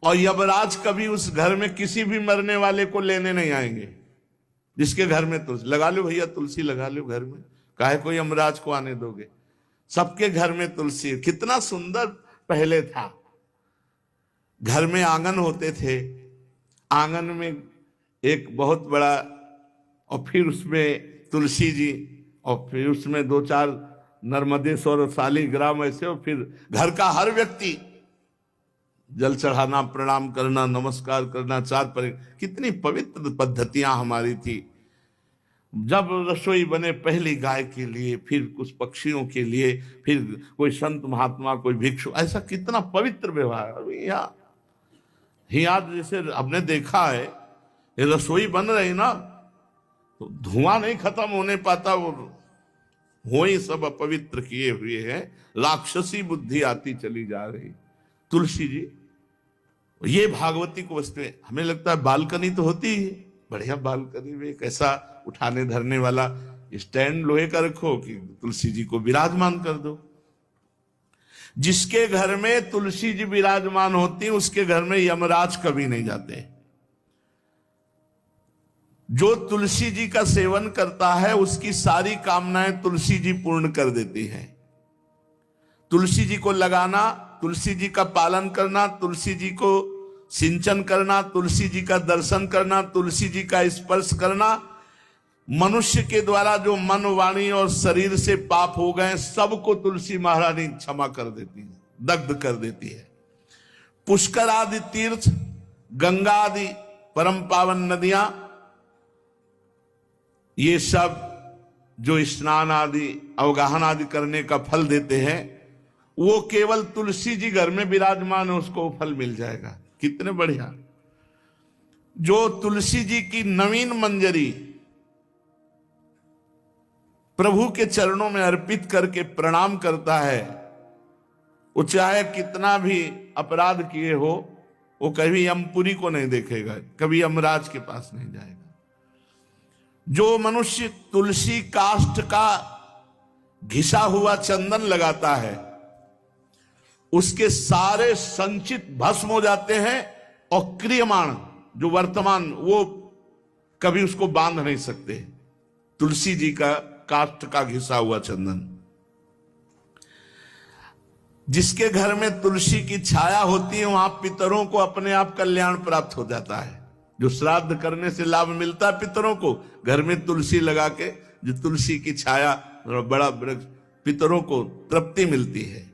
और यमराज कभी उस घर में किसी भी मरने वाले को लेने नहीं आएंगे। जिसके घर में तुलसी लगा लो भैया, तुलसी लगा लो घर में, काहे कोई यमराज को आने दोगे? सबके घर में तुलसी। कितना सुंदर पहले था। घर में आंगन होते थे, आंगन में एक बहुत बड़ा, और फिर उसमें तुलसी जी, और फिर उसमें दो चार नर्मदेश्वर शालिग्राम ऐसे, और फिर घर का हर व्यक्ति जल चढ़ाना, प्रणाम करना, नमस्कार करना, चार पर। कितनी पवित्र पद्धतियां हमारी थी। जब रसोई बने पहली गाय के लिए, फिर कुछ पक्षियों के लिए, फिर कोई संत महात्मा, कोई भिक्षु, ऐसा कितना पवित्र व्यवहार। अभी यहाँ जैसे हमने देखा है, ये रसोई बन रही ना, तो धुआं नहीं खत्म होने पाता, वो ही सब अपवित्र किए हुए हैं। राक्षसी बुद्धि आती चली जा रही। तुलसी जी, ये भागवती को वस्तु, हमें लगता है बालकनी तो होती ही, बढ़िया बालकनी में एक ऐसा उठाने धरने वाला स्टैंड लोहे का रखो कि तुलसी जी को विराजमान कर दो। जिसके घर में तुलसी जी विराजमान होती, उसके घर में यमराज कभी नहीं जाते। जो तुलसी जी का सेवन करता है, उसकी सारी कामनाएं तुलसी जी पूर्ण कर देती हैं। तुलसी जी को लगाना, तुलसी जी का पालन करना, तुलसी जी को सिंचन करना, तुलसी जी का दर्शन करना, तुलसी जी का स्पर्श करना, मनुष्य के द्वारा जो मन, वाणी और शरीर से पाप हो गए, सबको तुलसी महारानी क्षमा कर देती है, दग्ध कर देती है। पुष्कर आदि तीर्थ, गंगा आदि परम पावन नदियां, ये सब जो स्नान आदि, अवगाहन आदि करने का फल देते हैं, वो केवल तुलसी जी घर में विराजमान है, उसको फल मिल जाएगा। कितने बढ़िया। जो तुलसी जी की नवीन मंजरी प्रभु के चरणों में अर्पित करके प्रणाम करता है, वो चाहे कितना भी अपराध किए हो, वो कभी यमपुरी को नहीं देखेगा, कभी यमराज के पास नहीं जाएगा। जो मनुष्य तुलसी काष्ठ का घिसा हुआ चंदन लगाता है, उसके सारे संचित भस्म हो जाते हैं, और क्रियमाण जो वर्तमान, वो कभी उसको बांध नहीं सकते। तुलसी जी का काष्ठ का घिसा हुआ चंदन। जिसके घर में तुलसी की छाया होती है, वहां पितरों को अपने आप कल्याण प्राप्त हो जाता है। जो श्राद्ध करने से लाभ मिलता है पितरों को, घर में तुलसी लगा के, जो तुलसी की छाया, बड़ा वृक्ष, पितरों को तृप्ति मिलती है।